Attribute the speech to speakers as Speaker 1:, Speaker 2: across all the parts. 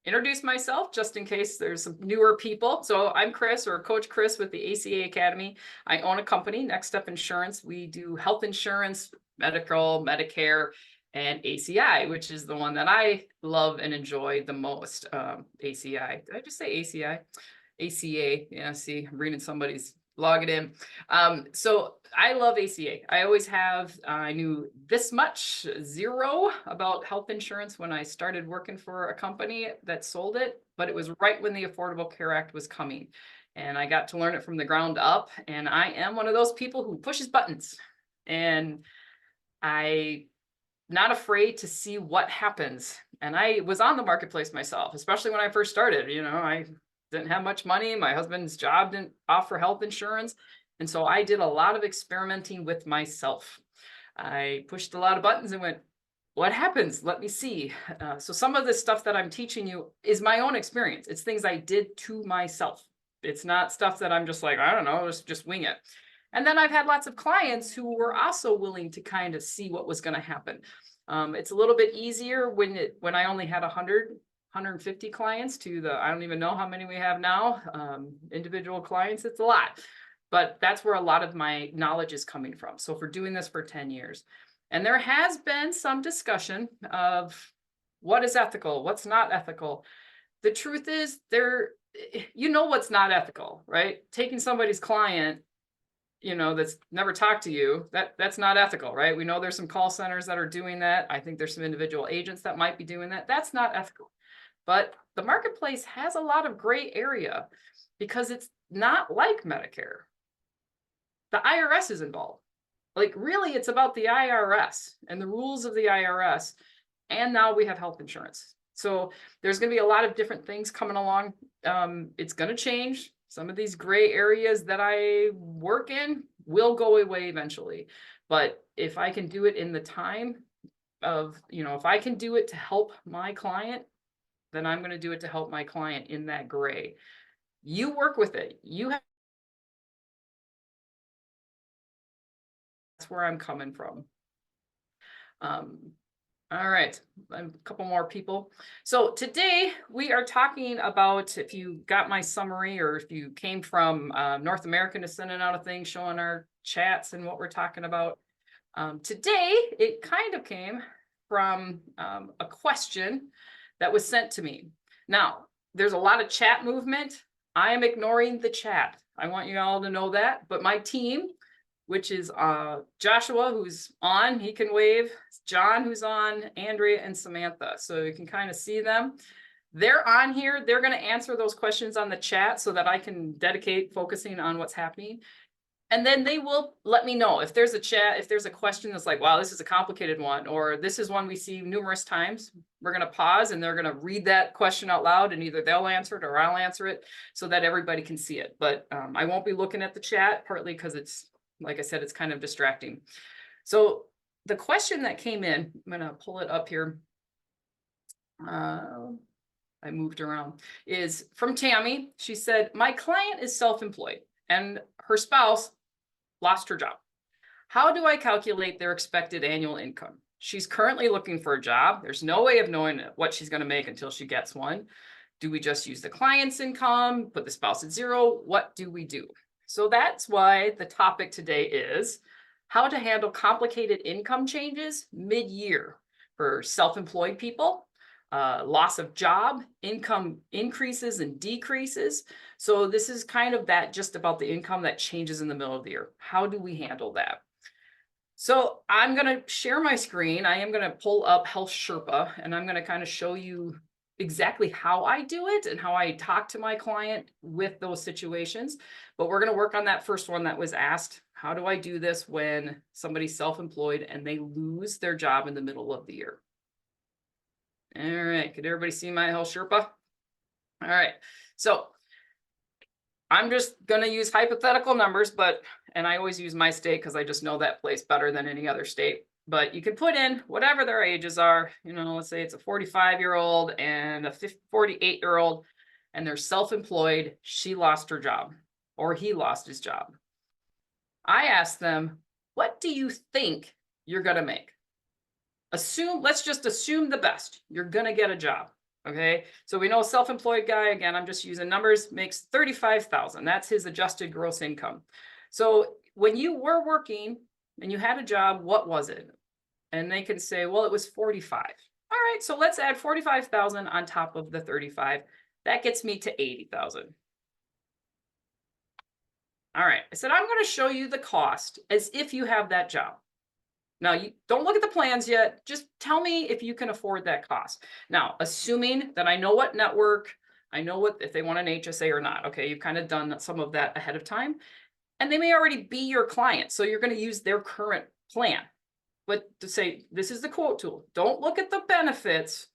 Speaker 1: introduce myself just in case there's some newer people. So I'm Chris, or Coach Chris, with the ACA Academy. I own a company, Next Step Insurance. We do health insurance, medical, Medicare, and ACI, which is the one that I love and enjoy the most. ACI. Did I just say ACI? ACA. Yeah, see, I'm reading somebody's log it in. So I love ACA. I always have. I knew this much, zero, about health insurance when I started working for a company that sold it, but it was right when the Affordable Care Act was coming. And I got to learn it from the ground up. And I am one of those people who pushes buttons. And I not afraid to see what happens. And I was on the marketplace myself, especially when I first started. I didn't have much money. My husband's job didn't offer health insurance. And so I did a lot of experimenting with myself. I pushed a lot of buttons and went, what happens? Let me see. So some of this stuff that I'm teaching you is my own experience. It's things I did to myself. It's not stuff that I'm just like, I don't know, let's just wing it. And then I've had lots of clients who were also willing to kind of see what was going to happen. It's a little bit easier when I only had 150 clients to I don't even know how many we have now. Individual clients, it's a lot. But that's where a lot of my knowledge is coming from. So for doing this for 10 years. And there has been some discussion of what is ethical, what's not ethical. The truth is what's not ethical, right? Taking somebody's client, that's never talked to you, that's not ethical, right? We know there's some call centers that are doing that. I think there's some individual agents that might be doing that. That's not ethical. But the marketplace has a lot of gray area because it's not like Medicare. The IRS is involved. Like, really, it's about the IRS and the rules of the IRS. And now we have health insurance. So there's going to be a lot of different things coming along. It's going to change. Some of these gray areas that I work in will go away eventually. But if I can do it in the time of, if I can do it to help my client, then I'm going to do it to help my client in that gray. You work with it. That's where I'm coming from. All right, a couple more people. So today we are talking about, if you got my summary or if you came from North American to sending out a thing showing our chats and what we're talking about. Today, it kind of came from a question that was sent to me. Now, there's a lot of chat movement. I am ignoring the chat. I want you all to know that, but my team, which is Joshua, who's on, he can wave, John, who's on, Andrea, and Samantha. So you can kind of see them. They're on here. They're going to answer those questions on the chat so that I can dedicate focusing on what's happening. And then they will let me know if there's a question that's like, wow, this is a complicated one, or this is one we see numerous times. We're going to pause and they're going to read that question out loud, and either they'll answer it or I'll answer it so that everybody can see it. But I won't be looking at the chat, partly because it's, like I said, it's kind of distracting. So the question that came in, I'm going to pull it up here. I moved around, is from Tammy. She said, my client is self-employed and her spouse lost her job. How do I calculate their expected annual income? She's currently looking for a job. There's no way of knowing what she's going to make until she gets one. Do we just use the client's income, put the spouse at zero? What do we do? So that's why the topic today is how to handle complicated income changes mid-year for self-employed people, loss of job, income increases and decreases. So this is kind of that, just about the income that changes in the middle of the year. How do we handle that? So I'm going to share my screen. I am going to pull up Health Sherpa, and I'm going to kind of show you exactly how I do it and how I talk to my client with those situations. But we're going to work on that first one that was asked. How do I do this when somebody's self-employed and they lose their job in the middle of the year? All right, could everybody see my Health Sherpa? All right, so I'm just going to use hypothetical numbers, and I always use my state because I just know that place better than any other state. But you can put in whatever their ages are. Let's say it's a 45-year-old and a 48-year-old, and they're self-employed. She lost her job, or he lost his job. I asked them, what do you think you're going to make? Let's just assume the best. You're going to get a job. Okay, so we know a self-employed guy, again, I'm just using numbers, makes 35,000. That's his adjusted gross income. So when you were working and you had a job, what was it? And they can say, well, it was 45. All right, so let's add 45,000 on top of the 35. That gets me to 80,000. All right, I said, I'm going to show you the cost as if you have that job. Now, you don't look at the plans yet. Just tell me if you can afford that cost. Now, assuming that I know what network, I know what if they want an HSA or not. Okay, you've kind of done some of that ahead of time. And they may already be your client. So you're going to use their current plan. But to say, this is the quote tool. Don't look at the benefits.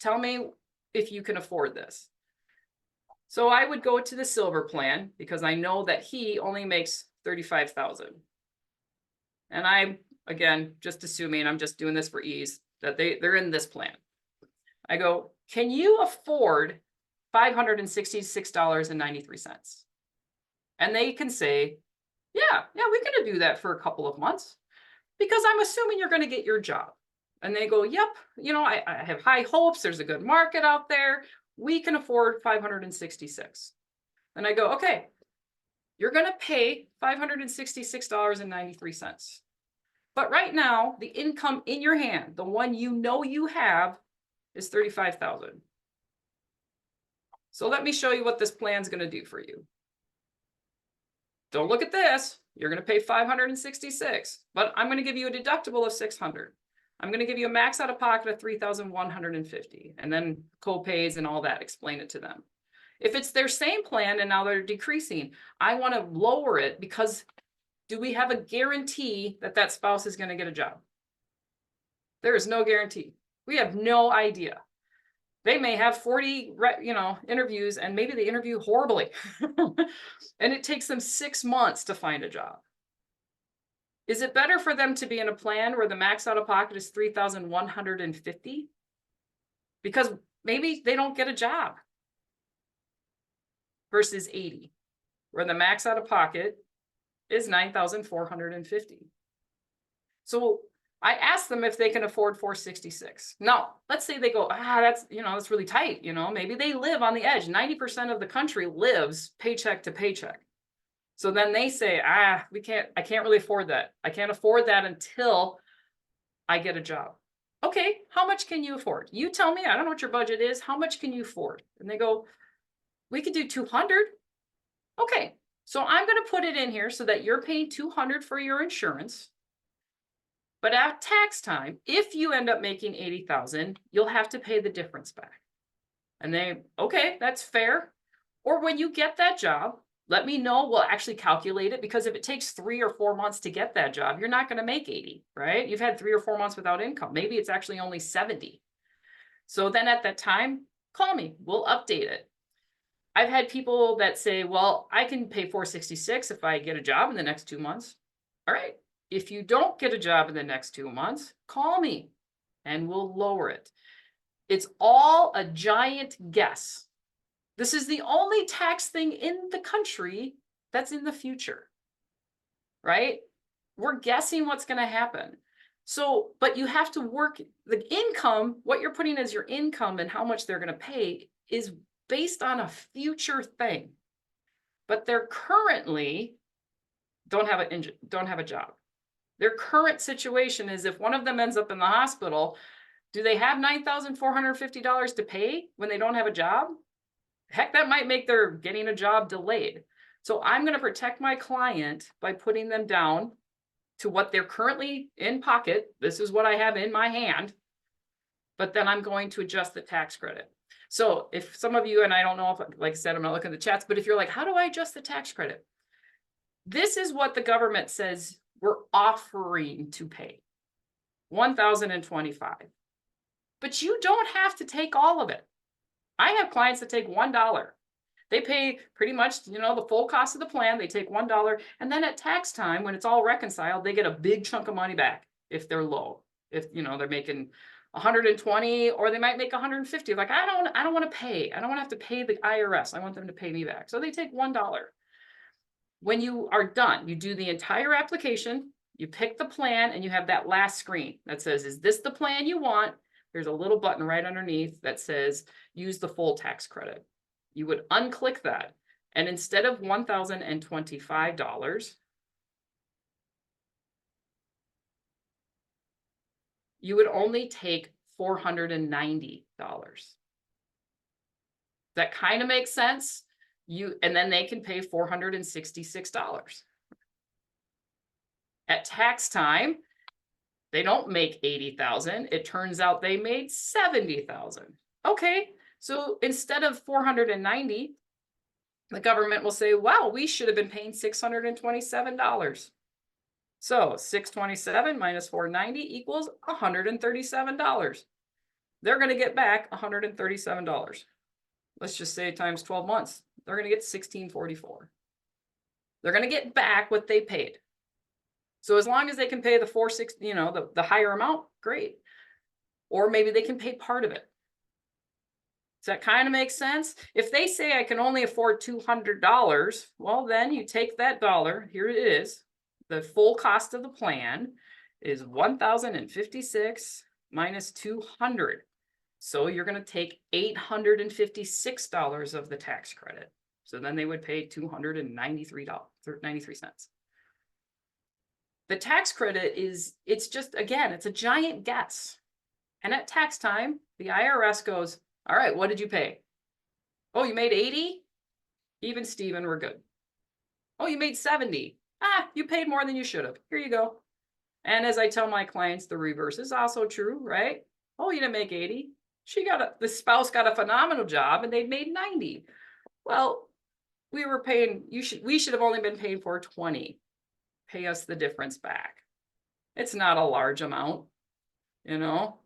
Speaker 1: Tell me if you can afford this. So I would go to the silver plan because I know that he only makes 35,000. And I'm, again, just assuming, I'm just doing this for ease, that they're in this plan. I go, can you afford $566.93? And they can say, yeah, we can do that for a couple of months because I'm assuming you're going to get your job. And they go, yep, I have high hopes. There's a good market out there. We can afford 566. And I go, okay, you're going to pay $566.93. But right now, the income in your hand, the one you have, is 35,000. So let me show you what this plan's going to do for you. Don't look at this. You're going to pay 566, but I'm going to give you a deductible of 600. I'm going to give you a max out of pocket of 3,150, and then co-pays and all that. Explain it to them. If it's their same plan and now they're decreasing, I want to lower it because do we have a guarantee that that spouse is going to get a job? There is no guarantee. We have no idea. They may have 40, interviews, and maybe they interview horribly. And it takes them 6 months to find a job. Is it better for them to be in a plan where the max out of pocket is 3,150? Because maybe they don't get a job. Versus 80, where the max out of pocket is 9,450. So I asked them if they can afford 466. Now, let's say they go, that's really tight. Maybe they live on the edge. 90% of the country lives paycheck to paycheck. So then they say, I can't really afford that. I can't afford that until I get a job. Okay, how much can you afford? You tell me, I don't know what your budget is. How much can you afford? And they go, we could do 200. Okay, so I'm going to put it in here so that you're paying 200 for your insurance. But at tax time, if you end up making 80,000, you'll have to pay the difference back. And they, okay, that's fair. Or when you get that job, let me know. We'll actually calculate it, because if it takes 3 or 4 months to get that job, you're not going to make 80, right? You've had 3 or 4 months without income. Maybe it's actually only 70. So then at that time, call me. We'll update it. I've had people that say, well, I can pay 466 if I get a job in the next 2 months. All right. If you don't get a job in the next 2 months, call me and we'll lower it. It's all a giant guess. This is the only tax thing in the country that's in the future, right? We're guessing what's going to happen. So, but you have to work the income, what you're putting as your income and how much they're going to pay is based on a future thing. But they're currently don't have a job. Their current situation is if one of them ends up in the hospital, do they have $9,450 to pay when they don't have a job? Heck, that might make their getting a job delayed. So I'm going to protect my client by putting them down to what they're currently in pocket. This is what I have in my hand. But then I'm going to adjust the tax credit. So if some of you, and I don't know if, like I said, I'm not looking at the chats, but if you're like, how do I adjust the tax credit? This is what the government says we're offering to pay, $1,025. But you don't have to take all of it. I have clients that take $1. They pay pretty much, the full cost of the plan. They take $1. And then at tax time, when it's all reconciled, they get a big chunk of money back if they're low. If, they're making 120, or they might make 150. Like, I don't want to pay. I don't want to have to pay the IRS. I want them to pay me back. So they take $1. When you are done, you do the entire application, you pick the plan, and you have that last screen that says, is this the plan you want? there's a little button right underneath that says, use the full tax credit. You would unclick that. And instead of $1,025, you would only take $490. That kind of makes sense. And then they can pay $466. At tax time, they don't make 80,000. It turns out they made 70,000. Okay, so instead of 490, the government will say, wow, we should have been paying $627. So 627 minus 490 equals $137. They're going to get back $137. Let's just say times 12 months. They're going to get $1,644. They're going to get back what they paid. So as long as they can pay the 460, you know, the higher amount, great. Or maybe they can pay part of it. Does that kind of make sense? If they say I can only afford $200, well, then you take that dollar, here it is. The full cost of the plan is $1,056 minus 200. So you're going to take $856 of the tax credit. So then they would pay $293.93. The tax credit it's just, again, it's a giant guess. And at tax time, the IRS goes, all right, what did you pay? Oh, you made 80? Even Steven, we're good. Oh, you made 70. You paid more than you should have. Here you go. And as I tell my clients, the reverse is also true, right? Oh, you didn't make 80. The spouse got a phenomenal job and they made 90. Well, we should have only been paying for 20. Pay us the difference back. It's not a large amount, you know.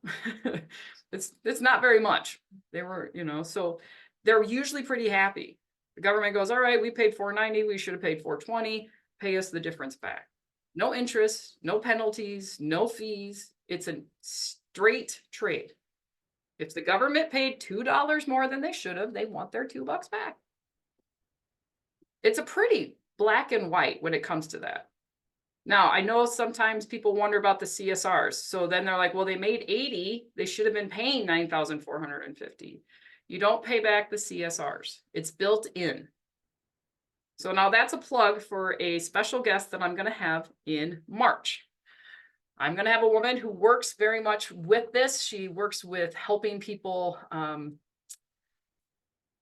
Speaker 1: it's not very much. They were, you know, so they're usually pretty happy. The government goes, all right, we paid $490, we should have paid $420, pay us the difference back. No interest, no penalties, no fees. It's a straight trade. If the government paid $2 more than they should have, they want their $2 back. It's a pretty black and white when it comes to that. Now, I know sometimes people wonder about the CSRs. So then they're like, well, they made 80. They should have been paying $9,450. You don't pay back the CSRs. It's built in. So now that's a plug for a special guest that I'm going to have in March. I'm going to have a woman who works very much with this. She works with helping people.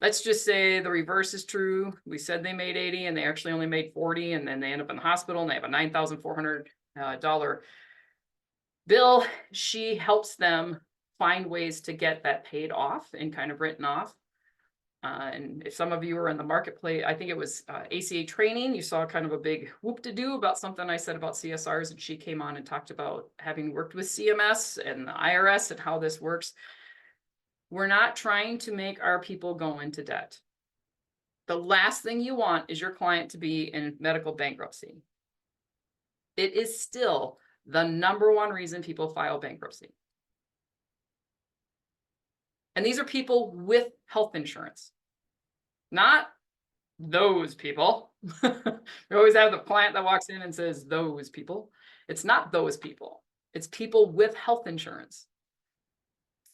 Speaker 1: Let's just say the reverse is true. We said they made 80 and they actually only made 40, and then they end up in the hospital and they have a $9,400 bill. She helps them find ways to get that paid off and kind of written off. And if some of you were in the marketplace, I think it was ACA training, you saw kind of a big whoop-de-doo about something I said about CSRs, and she came on and talked about having worked with CMS and the IRS and how this works. We're not trying to make our people go into debt. The last thing you want is your client to be in medical bankruptcy. It is still the #1 reason people file bankruptcy. And these are people with health insurance, not those people. We always have the client that walks in and says, those people. It's not those people. It's people with health insurance.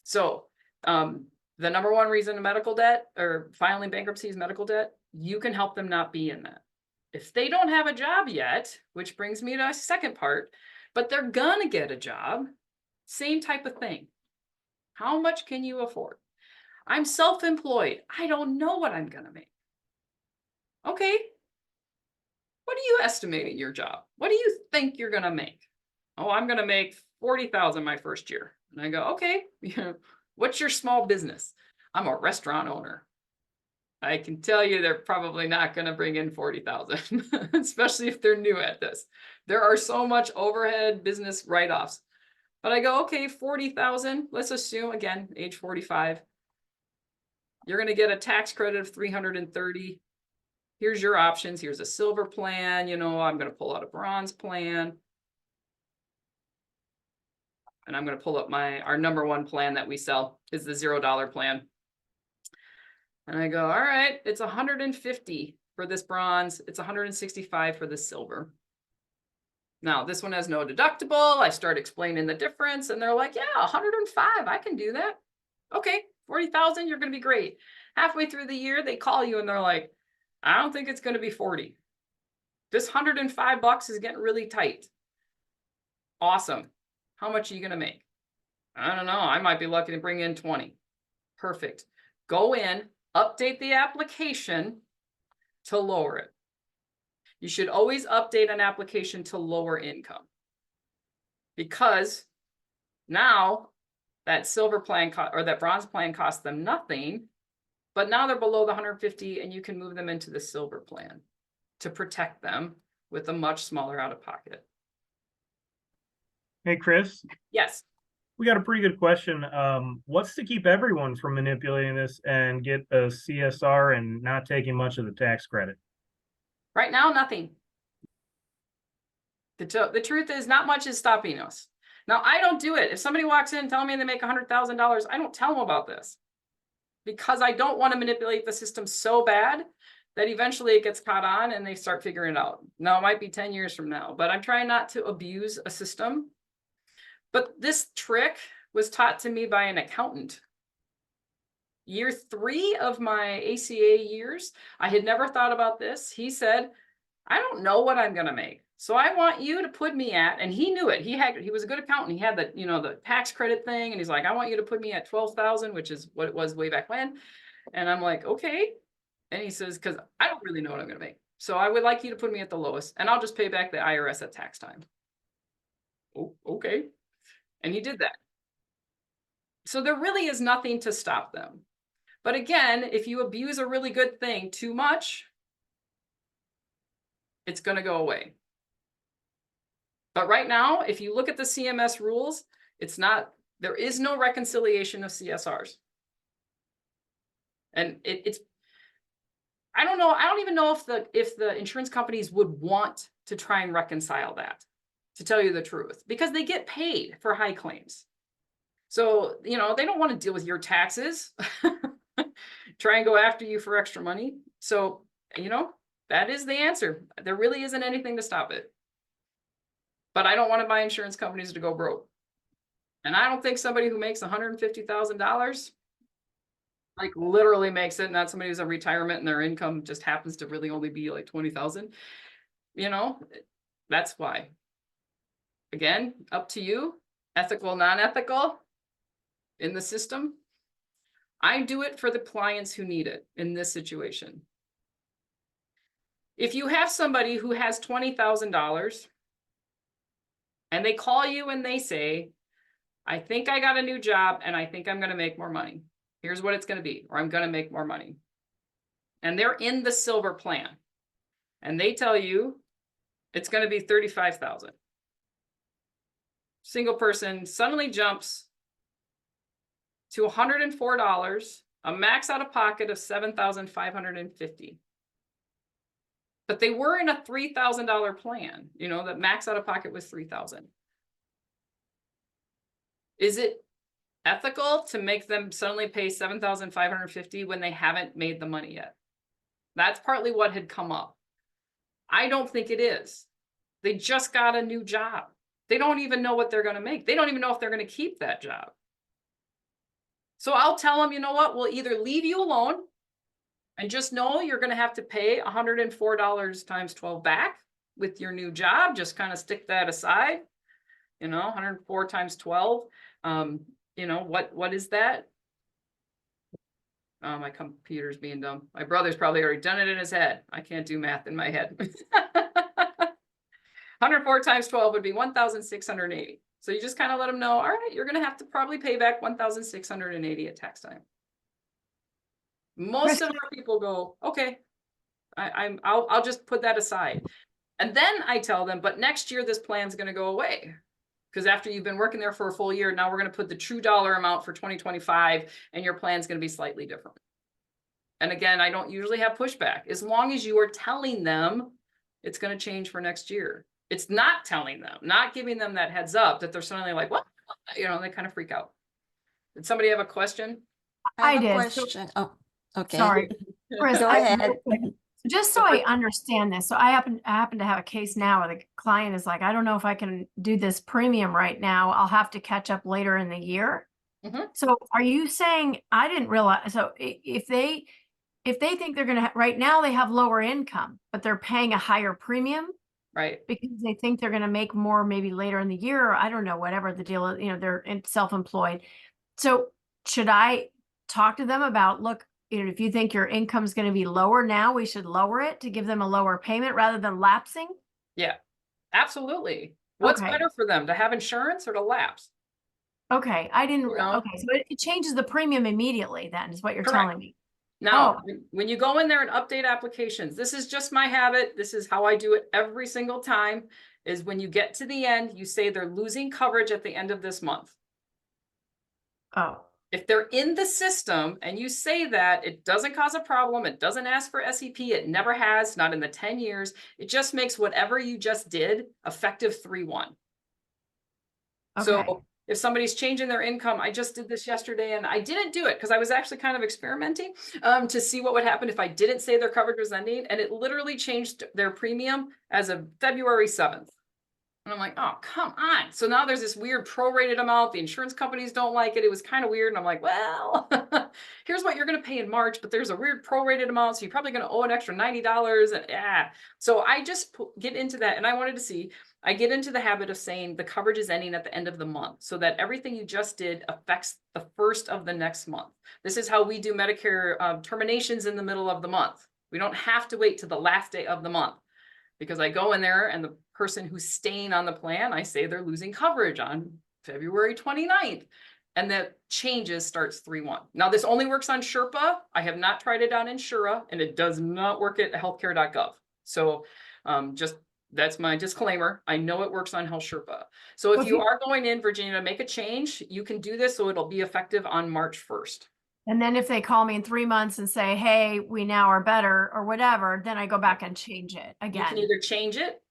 Speaker 1: So the #1 reason of medical debt or filing bankruptcy is medical debt. You can help them not be in that. If they don't have a job yet, which brings me to a second part, but they're gonna get a job, same type of thing. How much can you afford? I'm self-employed. I don't know what I'm gonna make. Okay. What do you estimate in your job? What do you think you're gonna make? Oh, I'm gonna make 40,000 my first year. And I go, okay, what's your small business? I'm a restaurant owner. I can tell you they're probably not going to bring in 40,000, especially if they're new at this. There are so much overhead business write-offs. But I go, okay, 40,000, let's assume, again, age 45. You're going to get a tax credit of 330. Here's your options. Here's a silver plan. You know, I'm going to pull out a bronze plan. And I'm going to pull up our #1 plan that we sell is the $0 plan. And I go, all right, it's 150 for this bronze. It's 165 for the silver. Now, this one has no deductible. I start explaining the difference and they're like, yeah, 105, I can do that. Okay, 40,000, you're going to be great. Halfway through the year, they call you and they're like, I don't think it's going to be 40. This $105 is getting really tight. Awesome. How much are you going to make? I don't know. I might be lucky to bring in 20. Perfect. Go in, update the application to lower it. You should always update an application to lower income, because now that silver plan or that bronze plan costs them nothing, but now they're below the 150 and you can move them into the silver plan to protect them with a much smaller out of pocket.
Speaker 2: Hey, Chris,
Speaker 1: Yes.
Speaker 2: we got a pretty good question. What's to keep everyone from manipulating this and get a CSR and not taking much of the tax credit?
Speaker 1: Right now, nothing. The truth is, not much is stopping us. Now, I don't do it. If somebody walks in telling me they make $100,000, I don't tell them about this, because I don't want to manipulate the system so bad that eventually it gets caught on and they start figuring it out. Now, it might be 10 years from now, but I'm trying not to abuse a system. But this trick was taught to me by an accountant. Year 3 of my ACA years, I had never thought about this. He said, I don't know what I'm going to make, so I want you to put me at, and he knew it. He was a good accountant. He had the, the tax credit thing. And he's like, I want you to put me at 12,000, which is what it was way back when. And I'm like, okay. And he says, cause I don't really know what I'm going to make. So I would like you to put me at the lowest and I'll just pay back the IRS at tax time. Oh, okay. And he did that. So there really is nothing to stop them. But again, if you abuse a really good thing too much, it's going to go away. But right now, if you look at the CMS rules, there is no reconciliation of CSRs. And I don't know. I don't even know if the insurance companies would want to try and reconcile that, to tell you the truth, because they get paid for high claims. So, they don't want to deal with your taxes, try and go after you for extra money. So, that is the answer. There really isn't anything to stop it. But I don't want my insurance companies to go broke. And I don't think somebody who makes $150,000 like literally makes it, not somebody who's in retirement and their income just happens to really only be like 20,000. That's why. Again, up to you, ethical, non-ethical in the system. I do it for the clients who need it in this situation. If you have somebody who has $20,000 and they call you and they say, I think I got a new job and I think I'm going to make more money. Here's what it's going to be, or I'm going to make more money. And they're in the silver plan. And they tell you it's going to be $35,000. Single person suddenly jumps to $104, a max out of pocket of $7,550. But they were in a $3,000 plan, that max out of pocket was $3,000. Is it ethical to make them suddenly pay $7,550 when they haven't made the money yet? That's partly what had come up. I don't think it is. They just got a new job. They don't even know what they're going to make. They don't even know if they're going to keep that job. So I'll tell them, you know what, we'll either leave you alone and just know you're going to have to pay $104 times 12 back with your new job. Just kind of stick that aside, 104 times 12. What is that? Oh, my computer's being dumb. My brother's probably already done it in his head. I can't do math in my head. 104 times 12 would be 1,680. So you just kind of let them know, all right, you're going to have to probably pay back 1,680 at tax time. Most of our people go, okay, I'll just put that aside. And then I tell them, but next year this plan's going to go away. Because after you've been working there for a full year, now we're going to put the true dollar amount for 2025 and your plan's going to be slightly different. And again, I don't usually have pushback as long as you are telling them it's going to change for next year. It's not telling them, not giving them that heads up that they're suddenly like, what? They kind of freak out. Did somebody have a question?
Speaker 3: I have a
Speaker 4: did.
Speaker 3: question. Oh, okay.
Speaker 4: Sorry. Chris,
Speaker 3: Go ahead. Just so I understand this, so I happen to have a case now where the client is like, I don't know if I can do this premium right now. I'll have to catch up later in the year.
Speaker 1: Mhm.
Speaker 3: So are you saying, I didn't realize, so if they think they're gonna, right now they have lower income, but they're paying a higher premium
Speaker 1: Right.
Speaker 3: because they think they're gonna make more maybe later in the year, or I don't know, whatever the deal is, they're self-employed. So should I talk to them about, look, if you think your income's going to be lower now, we should lower it to give them a lower payment rather than lapsing?
Speaker 1: Yeah, absolutely. What's
Speaker 3: Okay.
Speaker 1: better for them, to have insurance or to lapse?
Speaker 3: Okay. I didn't,
Speaker 1: You know?
Speaker 3: okay. So it changes the premium immediately then is what you're
Speaker 1: Correct.
Speaker 3: telling me.
Speaker 1: Now,
Speaker 3: Oh,
Speaker 1: when you go in there and update applications, this is just my habit. This is how I do it every single time, is when you get to the end, you say they're losing coverage at the end of this month.
Speaker 3: oh,
Speaker 1: If they're in the system and you say that, it doesn't cause a problem. It doesn't ask for SEP. It never has, not in the 10 years. It just makes whatever you just did effective 3/1.
Speaker 3: okay.
Speaker 1: So if somebody's changing their income, I just did this yesterday and I didn't do it because I was actually kind of experimenting to see what would happen if I didn't say their coverage was ending. And it literally changed their premium as of February 7th. And I'm like, oh, come on. So now there's this weird prorated amount. The insurance companies don't like it. It was kind of weird. And I'm like, well, here's what you're going to pay in March, but there's a weird prorated amount. So you're probably going to owe an extra $90. And yeah. So I just get into that. And I wanted to see, I get into the habit of saying the coverage is ending at the end of the month so that everything you just did affects the first of the next month. This is how we do Medicare terminations in the middle of the month. We don't have to wait to the last day of the month, because I go in there and the person who's staying on the plan, I say they're losing coverage on February 29th. And that changes starts 3/1. Now, this only works on Sherpa. I have not tried it on Insura, and it does not work at healthcare.gov. So just that's my disclaimer. I know it works on Health Sherpa. So if you are going in, Virginia, to make a change, you can do this so it'll be effective on March 1st.
Speaker 3: And then if they call me in 3 months and say, hey, we now are better or whatever, then I go back and change it
Speaker 1: You can
Speaker 3: again.
Speaker 1: either change it,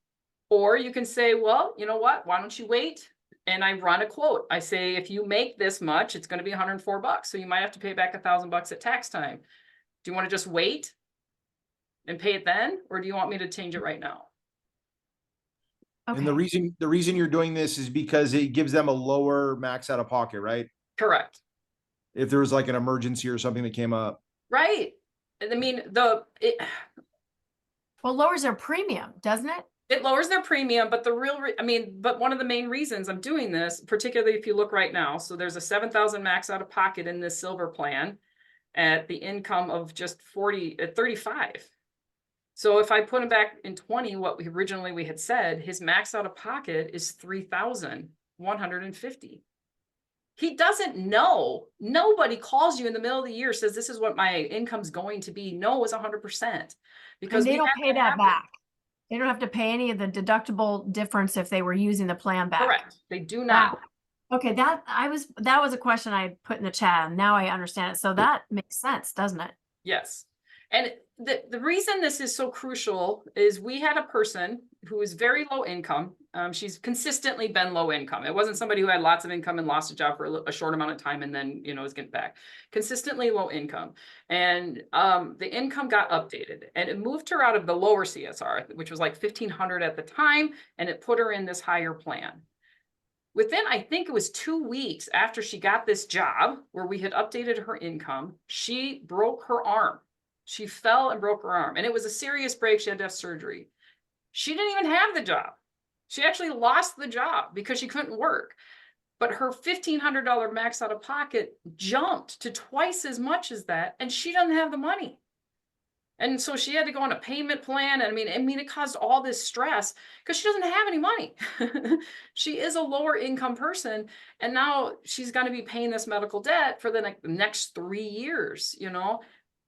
Speaker 1: or you can say, well, you know what? Why don't you wait? And I run a quote. I say, if you make this much, it's going to be $104. So you might have to pay back $1,000 at tax time. Do you want to just wait and pay it then? Or do you want me to change it right now?
Speaker 3: Okay.
Speaker 4: And the reason you're doing this is because it gives them a lower max out of pocket, right?
Speaker 1: Correct.
Speaker 4: If there was like an emergency or something that came up.
Speaker 1: Right. And I mean,
Speaker 3: Well, lowers their premium, doesn't it?
Speaker 1: it lowers their premium, but but one of the main reasons I'm doing this, particularly if you look right now, so there's a 7,000 max out of pocket in this silver plan at the income of just 35. So if I put him back in 20, what we originally had said, his max out of pocket is 3,150. He doesn't know. Nobody calls you in the middle of the year, says this is what my income's going to be. No is 100%, because
Speaker 3: And they don't pay that
Speaker 1: happen.
Speaker 3: back. They don't have to pay any of the deductible difference if they were using the plan back.
Speaker 1: Correct. They do not.
Speaker 3: Wow. Okay, that was a question I put in the chat, and now I understand it. So that makes sense, doesn't it?
Speaker 1: Yes. And the reason this is so crucial is we had a person who is very low income. She's consistently been low income. It wasn't somebody who had lots of income and lost a job for a short amount of time and then, is getting back. Consistently low income. And the income got updated and it moved her out of the lower CSR, which was like 1,500 at the time, and it put her in this higher plan. Within, I think it was 2 weeks after she got this job where we had updated her income, she broke her arm. She fell and broke her arm, and it was a serious break. She had to have surgery. She didn't even have the job. She actually lost the job because she couldn't work. But her $1,500 max out of pocket jumped to twice as much as that, and she doesn't have the money. And so she had to go on a payment plan. And I mean, it caused all this stress because she doesn't have any money. She is a lower income person. And now she's going to be paying this medical debt for the next 3 years,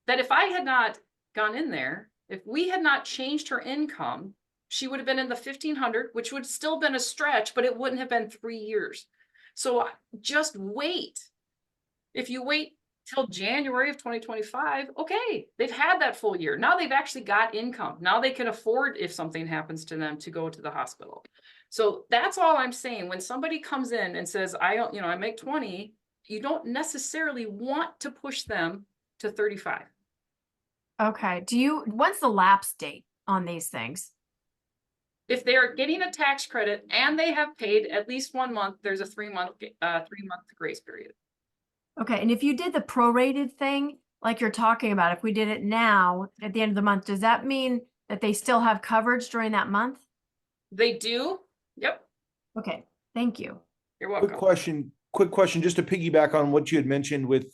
Speaker 1: that if I had not gone in there, if we had not changed her income, she would have been in the 1,500, which would still been a stretch, but it wouldn't have been 3 years. So just wait. If you wait till January of 2025, okay, they've had that full year. Now they've actually got income. Now they can afford, if something happens to them, to go to the hospital. So that's all I'm saying. When somebody comes in and says, I make 20, you don't necessarily want to push them to 35.
Speaker 3: Okay. When's the lapse date on these things?
Speaker 1: If they're getting a tax credit and they have paid at least 1 month, there's a 3-month grace period.
Speaker 3: Okay, and if you did the prorated thing, like you're talking about, if we did it now at the end of the month, does that mean that they still have coverage during that month?
Speaker 1: They do. Yep.
Speaker 3: Okay, thank you.
Speaker 1: You're welcome.
Speaker 4: Quick question, just to piggyback on what you had mentioned with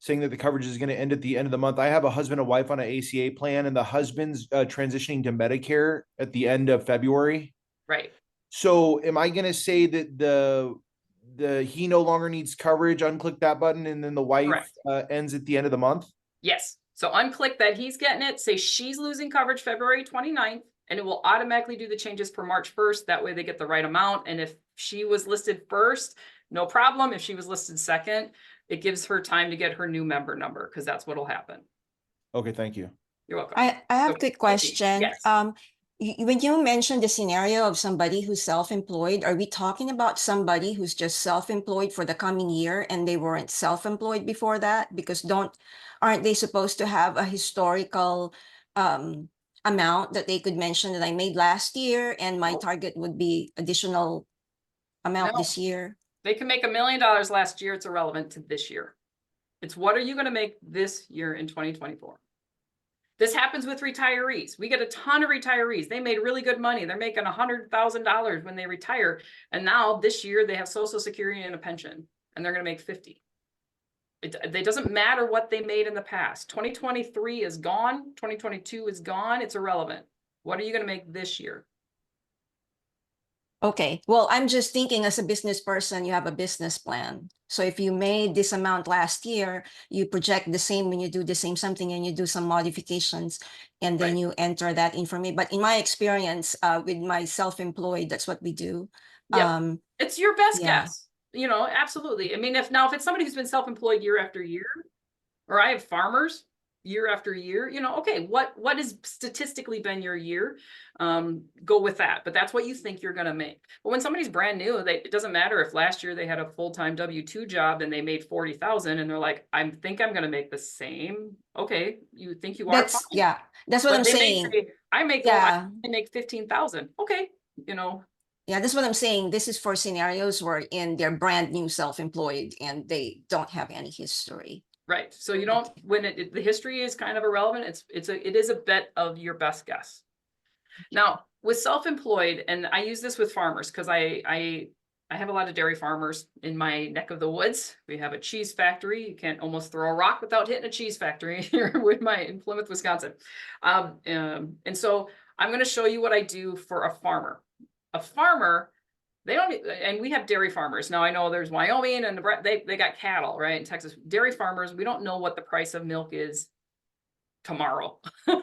Speaker 4: saying that the coverage is going to end at the end of the month. I have a husband and wife on an ACA plan, and the husband's transitioning to Medicare at the end of February.
Speaker 1: Right.
Speaker 4: So am I going to say that he no longer needs coverage, unclick that button, and then the wife ends at the end of the month?
Speaker 1: Yes. So unclick that he's getting it, say she's losing coverage February 29th, and it will automatically do the changes for March 1st. That way they get the right amount. And if she was listed first, no problem. If she was listed second, it gives her time to get her new member number, because that's what'll happen.
Speaker 4: Okay, thank you.
Speaker 1: You're welcome.
Speaker 5: I have a
Speaker 1: So,
Speaker 5: quick question.
Speaker 1: yes.
Speaker 5: When you mentioned the scenario of somebody who's self-employed, are we talking about somebody who's just self-employed for the coming year and they weren't self-employed before that? Because aren't they supposed to have a historical amount that they could mention that I made last year and my target would be additional amount
Speaker 1: No.
Speaker 5: this year?
Speaker 1: They can make $1 million last year. It's irrelevant to this year. It's what are you going to make this year in 2024? This happens with retirees. We get a ton of retirees. They made really good money. They're making $100,000 when they retire. And now this year they have Social Security and a pension, and they're going to make 50. It doesn't matter what they made in the past. 2023 is gone. 2022 is gone. It's irrelevant. What are you going to make this year?
Speaker 5: Okay, well, I'm just thinking as a business person, you have a business plan. So if you made this amount last year, you project the same when you do the same something and you do some modifications and then
Speaker 1: Right.
Speaker 5: you enter that information. But in my experience with my self-employed, that's what we do.
Speaker 1: Yep. It's your best
Speaker 5: yeah.
Speaker 1: guess. You know, absolutely. I mean, if it's somebody who's been self-employed year after year, or I have farmers year after year, you know, okay, what has statistically been your year? Go with that. But that's what you think you're going to make. But when somebody's brand new, it doesn't matter if last year they had a full-time W-2 job and they made 40,000 and they're like, I think I'm going to make the same. Okay, you think you are?
Speaker 5: That's
Speaker 1: fine.
Speaker 5: that's what
Speaker 1: But
Speaker 5: I'm
Speaker 1: they may
Speaker 5: saying.
Speaker 1: say, I make 15,000. Okay, you know.
Speaker 5: Yeah, that's what I'm saying. This is for scenarios where they're brand new self-employed and they don't have any history.
Speaker 1: Right. So you don't, when the history is kind of irrelevant, it is a bet of your best guess. Now with self-employed, and I use this with farmers because I have a lot of dairy farmers in my neck of the woods. We have a cheese factory. You can't almost throw a rock without hitting a cheese factory here in Plymouth, Wisconsin. And so I'm going to show you what I do for a farmer. A farmer, they don't, and we have dairy farmers. Now I know there's Wyoming and they got cattle, right? In Texas, dairy farmers, we don't know what the price of milk is tomorrow,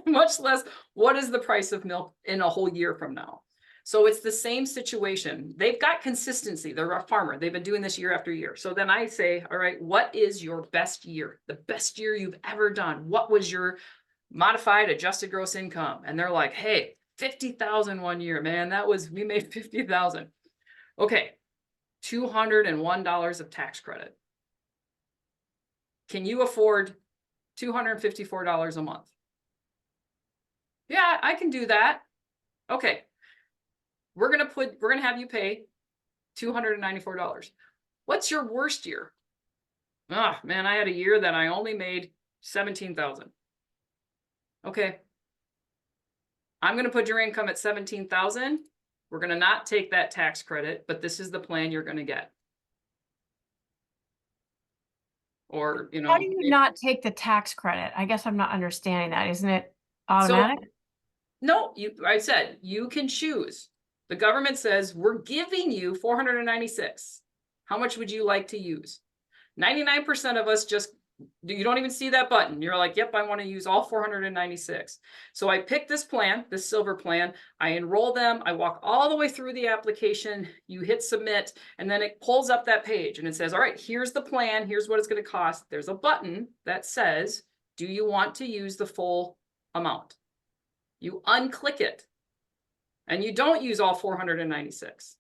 Speaker 1: much less what is the price of milk in a whole year from now. So it's the same situation. They've got consistency. They're a farmer. They've been doing this year after year. So then I say, all right, what is your best year? The best year you've ever done? What was your modified adjusted gross income? And they're like, hey, 50,000 one year, man. We made 50,000. Okay, $201 of tax credit. Can you afford $254 a month? Yeah, I can do that. Okay. We're gonna have you pay $294. What's your worst year? Ah, man, I had a year that I only made 17,000. Okay. I'm gonna put your income at 17,000. We're going to not take that tax credit, but this is the plan you're going to get. Or, you know.
Speaker 3: How do you not take the tax credit? I guess I'm not understanding that. Isn't it automatic?
Speaker 1: No, I said you can choose. The government says we're giving you 496. How much would you like to use? 99% of us you don't even see that button. You're like, yep, I want to use all 496. So I pick this plan, this silver plan. I enroll them. I walk all the way through the application. You hit submit, and then it pulls up that page and it says, all right, here's the plan. Here's what it's going to cost. There's a button that says, do you want to use the full amount? You unclick it and you don't use all 496.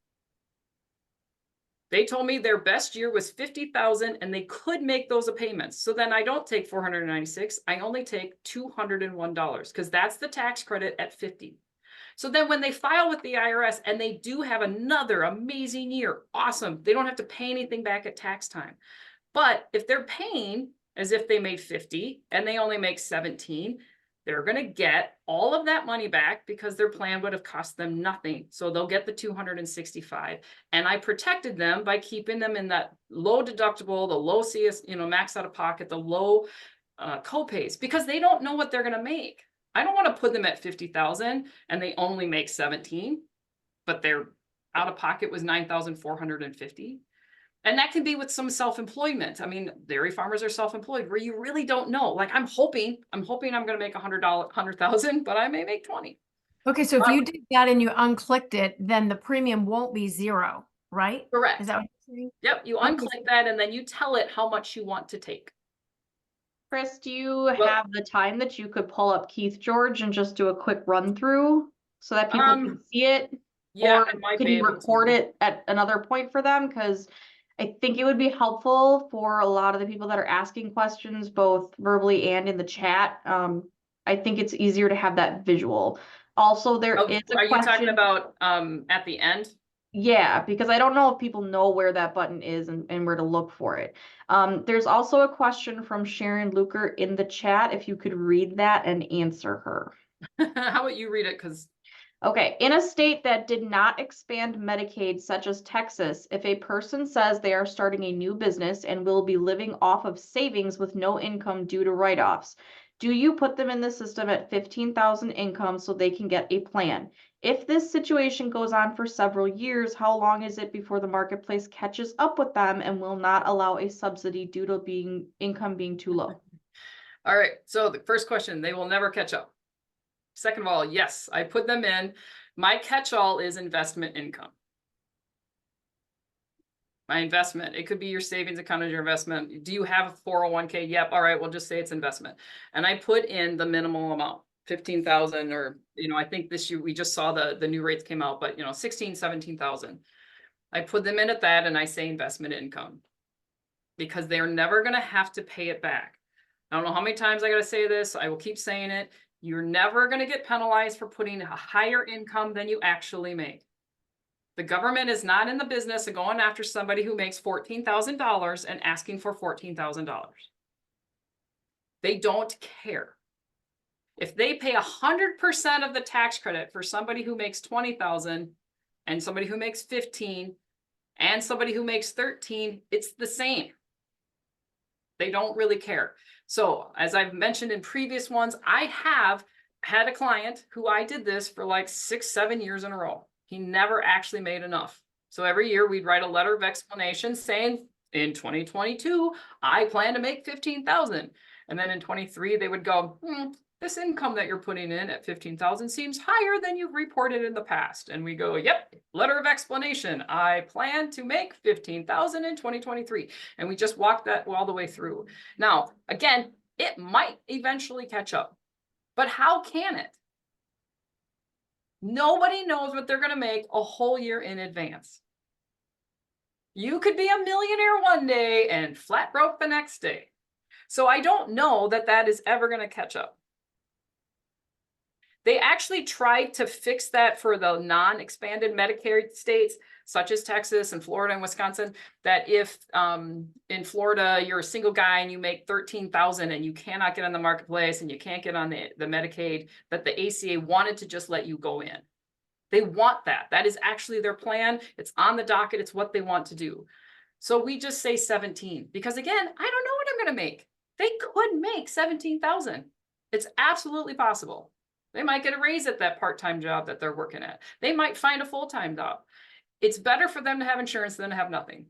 Speaker 1: They told me their best year was 50,000 and they could make those payments. So then I don't take 496, I only take $201 because that's the tax credit at 50. So then when they file with the IRS and they do have another amazing year, awesome. They don't have to pay anything back at tax time. But if they're paying as if they made 50 and they only make 17, they're going to get all of that money back because their plan would have cost them nothing. So they'll get the 265. And I protected them by keeping them in that low deductible, the low CS, max out of pocket, the low copays, because they don't know what they're going to make. I don't want to put them at 50,000 and they only make 17, but their out of pocket was 9,450. And that can be with some self-employment. I mean, dairy farmers are self-employed where you really don't know. Like I'm hoping I'm going to make $100,000, but I may make 20.
Speaker 3: Okay, so if you did that and you unclicked it, then the premium won't be zero, right?
Speaker 1: Correct.
Speaker 3: Is that what you're saying?
Speaker 1: Yep. You unclick that and then you tell it how much you want to take.
Speaker 6: Chris, do you have the time that you could pull up Keith George and just do a quick run through so that people can see it?
Speaker 1: Yeah,
Speaker 6: Or
Speaker 1: I might
Speaker 6: can
Speaker 1: be
Speaker 6: you
Speaker 1: able to.
Speaker 6: record it at another point for them? Because I think it would be helpful for a lot of the people that are asking questions, both verbally and in the chat. I think it's easier to have that visual. Also, there is a
Speaker 1: Are you talking
Speaker 6: question.
Speaker 1: about at the end?
Speaker 6: Yeah, because I don't know if people know where that button is and where to look for it. There's also a question from Sharon Luker in the chat, if you could read that and answer her.
Speaker 1: How about you read it? Because
Speaker 6: Okay, in a state that did not expand Medicaid, such as Texas, if a person says they are starting a new business and will be living off of savings with no income due to write-offs, do you put them in the system at 15,000 income so they can get a plan? If this situation goes on for several years, how long is it before the marketplace catches up with them and will not allow a subsidy due to income being too low?
Speaker 1: all right. So the first question, they will never catch up. Second of all, yes, I put them in. My catch-all is investment income. My investment, it could be your savings account as your investment. Do you have a 401k? Yep. All right, we'll just say it's investment. And I put in the minimal amount, 15,000, or, I think this year we just saw the new rates came out, but 16, 17,000. I put them in at that and I say investment income because they're never going to have to pay it back. I don't know how many times I got to say this. I will keep saying it. You're never going to get penalized for putting a higher income than you actually make. The government is not in the business of going after somebody who makes $14,000 and asking for $14,000. They don't care. If they pay 100% of the tax credit for somebody who makes 20,000 and somebody who makes 15 and somebody who makes 13, it's the same. They don't really care. So as I've mentioned in previous ones, I have had a client who I did this for like 6-7 years in a row. He never actually made enough. So every year we'd write a letter of explanation saying in 2022, I plan to make 15,000. And then in 23, they would go, this income that you're putting in at 15,000 seems higher than you've reported in the past. And we go, yep, letter of explanation. I plan to make 15,000 in 2023. And we just walk that all the way through. Now, again, it might eventually catch up, but how can it? Nobody knows what they're going to make a whole year in advance. You could be a millionaire one day and flat broke the next day. So I don't know that that is ever going to catch up. They actually tried to fix that for the non-expanded Medicare states, such as Texas and Florida and Wisconsin, that if in Florida, you're a single guy and you make 13,000 and you cannot get on the marketplace and you can't get on the Medicaid, that the ACA wanted to just let you go in. They want that. That is actually their plan. It's on the docket. It's what they want to do. So we just say 17, because again, I don't know what I'm going to make. They could make 17,000. It's absolutely possible. They might get a raise at that part-time job that they're working at. They might find a full-time job. It's better for them to have insurance than to have nothing.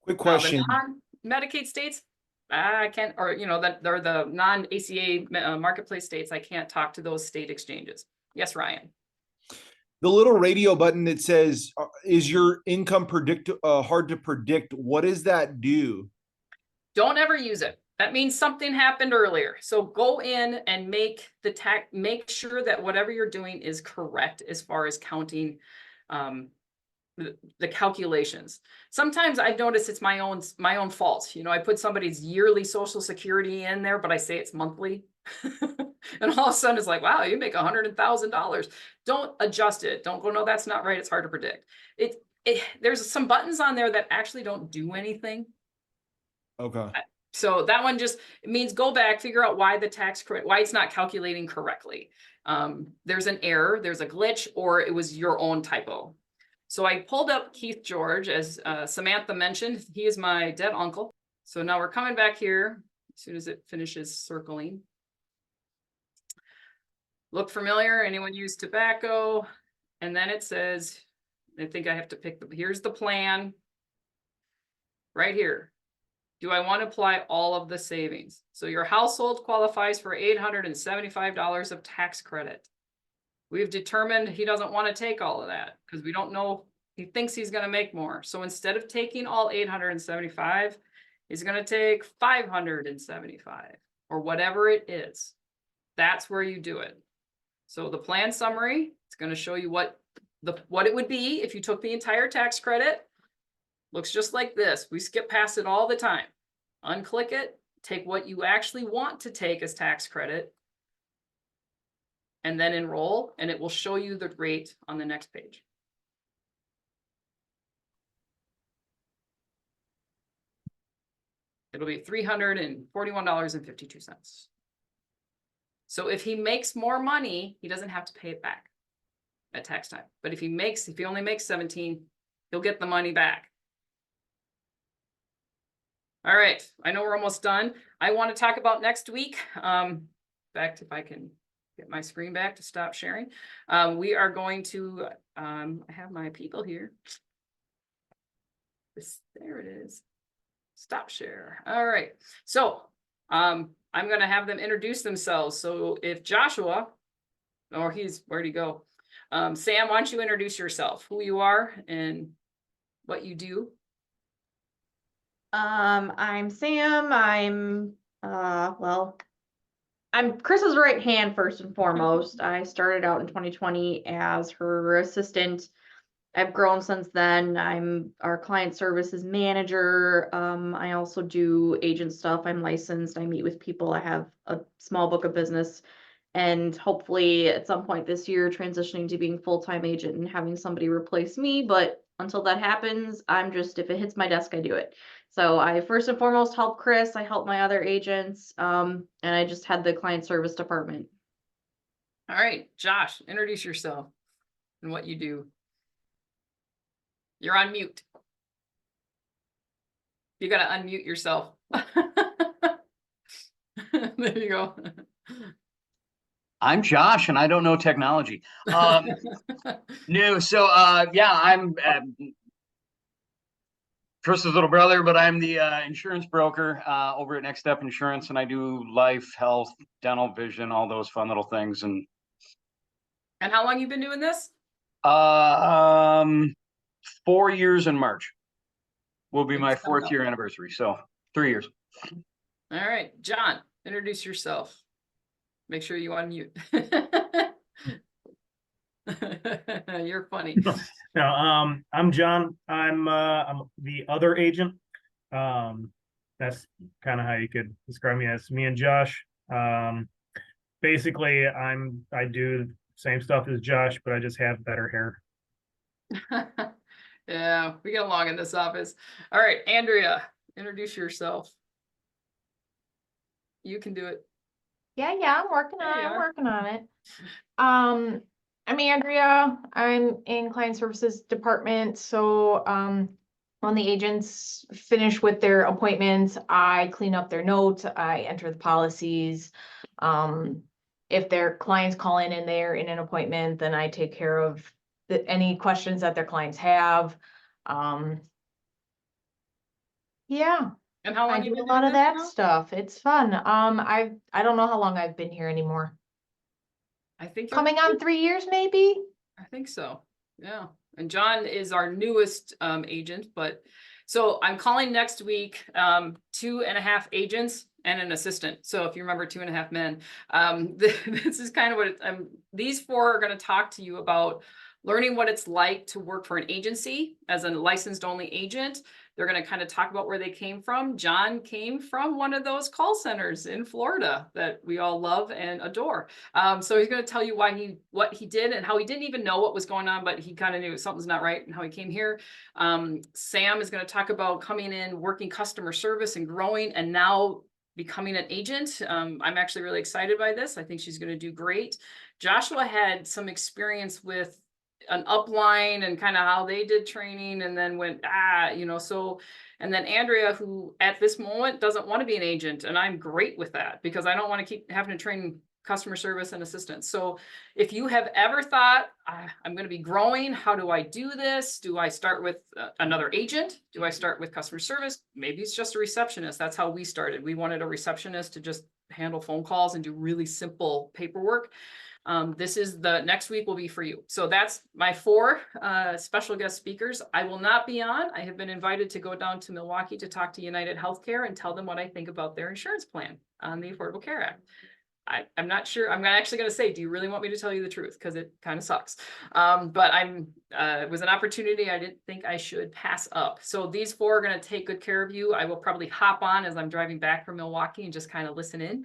Speaker 4: Quick question.
Speaker 1: Non-Medicaid states, I can't, or that they're the non-ACA marketplace states. I can't talk to those state exchanges. Yes, Ryan.
Speaker 4: The little radio button that says, is your income hard to predict? What does that do?
Speaker 1: Don't ever use it. That means something happened earlier. So go in and make sure that whatever you're doing is correct as far as counting the calculations. Sometimes I've noticed it's my own fault. You know, I put somebody's yearly social security in there, but I say it's monthly. And all of a sudden it's like, wow, you make $100,000. Don't adjust it. Don't go, no, that's not right. It's hard to predict. There's some buttons on there that actually don't do anything.
Speaker 4: Okay.
Speaker 1: So that one just, it means go back, figure out why the tax credit, why it's not calculating correctly. There's an error, there's a glitch, or it was your own typo. So I pulled up Keith George, as Samantha mentioned. He is my dead uncle. So now we're coming back here as soon as it finishes circling. Look familiar? Anyone use tobacco? And then it says, I think I have to pick here's the plan. Right here. Do I want to apply all of the savings? So your household qualifies for $875 of tax credit. We've determined he doesn't want to take all of that because we don't know, he thinks he's going to make more. So instead of taking all 875, he's going to take 575 or whatever it is. That's where you do it. So the plan summary, it's going to show you what it would be if you took the entire tax credit. Looks just like this. We skip past it all the time. Unclick it, take what you actually want to take as tax credit, and then enroll, and it will show you the rate on the next page. It'll be $341.52. So if he makes more money, he doesn't have to pay it back at tax time. But if he only makes 17, he'll get the money back. All right, I know we're almost done. I want to talk about next week. Back to, if I can get my screen back to stop sharing. We are going to, I have my people here. There it is. Stop share. All right. So I'm going to have them introduce themselves. So if Joshua, or where'd he go? Sam, why don't you introduce yourself, who you are and what you do?
Speaker 6: I'm Sam. I'm Chris's right hand first and foremost. I started out in 2020 as her assistant. I've grown since then. I'm our client services manager. I also do agent stuff. I'm licensed. I meet with people. I have a small book of business, and hopefully at some point this year transitioning to being full-time agent and having somebody replace me. But until that happens, if it hits my desk, I do it. So I first and foremost help Chris. I help my other agents. And I just had the client service department.
Speaker 1: All right, Josh, introduce yourself and what you do. You're on mute. You got to unmute yourself. There you go.
Speaker 7: I'm Josh, and I don't know technology. No, so yeah, I'm Chris's little brother, but I'm the insurance broker over at Next Step Insurance, and I do life, health, dental, vision, all those fun little things. And
Speaker 1: how long you been doing this?
Speaker 7: 4 years in March will be my
Speaker 1: Thanks,
Speaker 7: 4th year anniversary. So 3 years.
Speaker 1: All right, John, introduce yourself. Make sure you unmute. You're funny.
Speaker 2: No, I'm John. I'm the other agent. That's kind of how you could describe me, as me and Josh. Basically, I do the same stuff as Josh, but I just have better hair.
Speaker 1: Yeah, we get along in this office. All right, Andrea, introduce yourself. You can do it.
Speaker 8: Yeah, I'm working
Speaker 1: There
Speaker 8: on
Speaker 1: you
Speaker 8: it. I'm
Speaker 1: are.
Speaker 8: working on it. I'm Andrea. I'm in client services department. So, when the agents finish with their appointments, I clean up their notes, I enter the policies. If their clients call in and they're in an appointment, then I take care of any questions that their clients have. Yeah.
Speaker 1: And how long
Speaker 8: I
Speaker 1: you
Speaker 8: do
Speaker 1: been
Speaker 8: a lot
Speaker 1: doing
Speaker 8: of
Speaker 1: this
Speaker 8: that
Speaker 1: now?
Speaker 8: stuff. It's fun. I don't know how long I've been here anymore.
Speaker 1: I think you're
Speaker 8: Coming on 3 years, maybe?
Speaker 1: I think so. Yeah. And John is our newest agent, but so I'm calling next week 2.5 agents and an assistant. So if you remember 2.5 men, this is kind of what these 4 are going to talk to you about learning what it's like to work for an agency as a licensed only agent. They're going to kind of talk about where they came from. John came from one of those call centers in Florida that we all love and adore. So he's going to tell you what he did and how he didn't even know what was going on, but he kind of knew something's not right and how he came here. Sam is going to talk about coming in, working customer service and growing, and now becoming an agent. I'm actually really excited by this. I think she's going to do great. Joshua had some experience with an upline and kind of how they did training and then went, so, and then Andrea, who at this moment doesn't want to be an agent. And I'm great with that because I don't want to keep having to train customer service and assistance. So if you have ever thought, I'm going to be growing, how do I do this? Do I start with another agent? Do I start with customer service? Maybe it's just a receptionist. That's how we started. We wanted a receptionist to just handle phone calls and do really simple paperwork. This is the next week will be for you. So that's my 4 special guest speakers. I will not be on. I have been invited to go down to Milwaukee to talk to United Healthcare and tell them what I think about their insurance plan on the Affordable Care Act. I'm not sure. I'm actually going to say, do you really want me to tell you the truth? Because it kind of sucks. But it was an opportunity I didn't think I should pass up. So these 4 are going to take good care of you. I will probably hop on as I'm driving back from Milwaukee and just kind of listen in.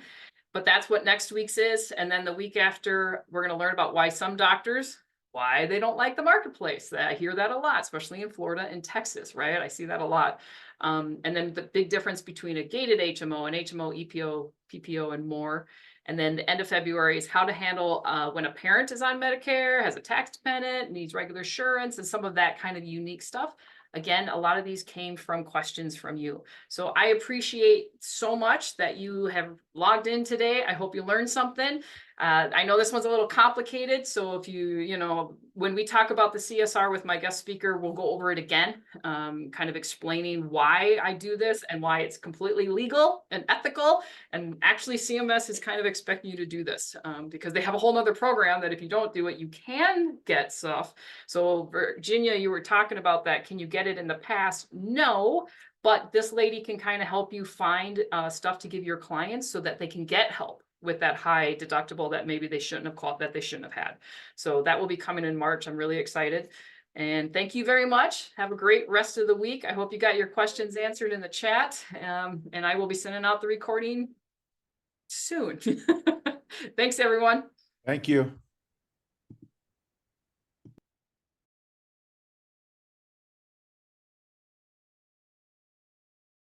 Speaker 1: But that's what next week's is. And then the week after, we're going to learn about why some doctors, why they don't like the marketplace. I hear that a lot, especially in Florida and Texas, right? I see that a lot. And then the big difference between a gated HMO and HMO, EPO, PPO, and more. And then the end of February is how to handle when a parent is on Medicare, has a tax dependent, needs regular insurance, and some of that kind of unique stuff. Again, a lot of these came from questions from you. So I appreciate so much that you have logged in today. I hope you learned something. I know this one's a little complicated. So if when we talk about the CSR with my guest speaker, we'll go over it again, kind of explaining why I do this and why it's completely legal and ethical. And actually CMS is kind of expecting you to do this because they have a whole nother program that if you don't do it, you can get stuff. So Virginia, you were talking about that. Can you get it in the past? No. But this lady can kind of help you find stuff to give your clients so that they can get help with that high deductible that maybe they shouldn't have called, that they shouldn't have had. So that will be coming in March. I'm really excited. And thank you very much. Have a great rest of the week. I hope you got your questions answered in the chat. And I will be sending out the recording soon. Thanks, everyone.
Speaker 4: Thank you.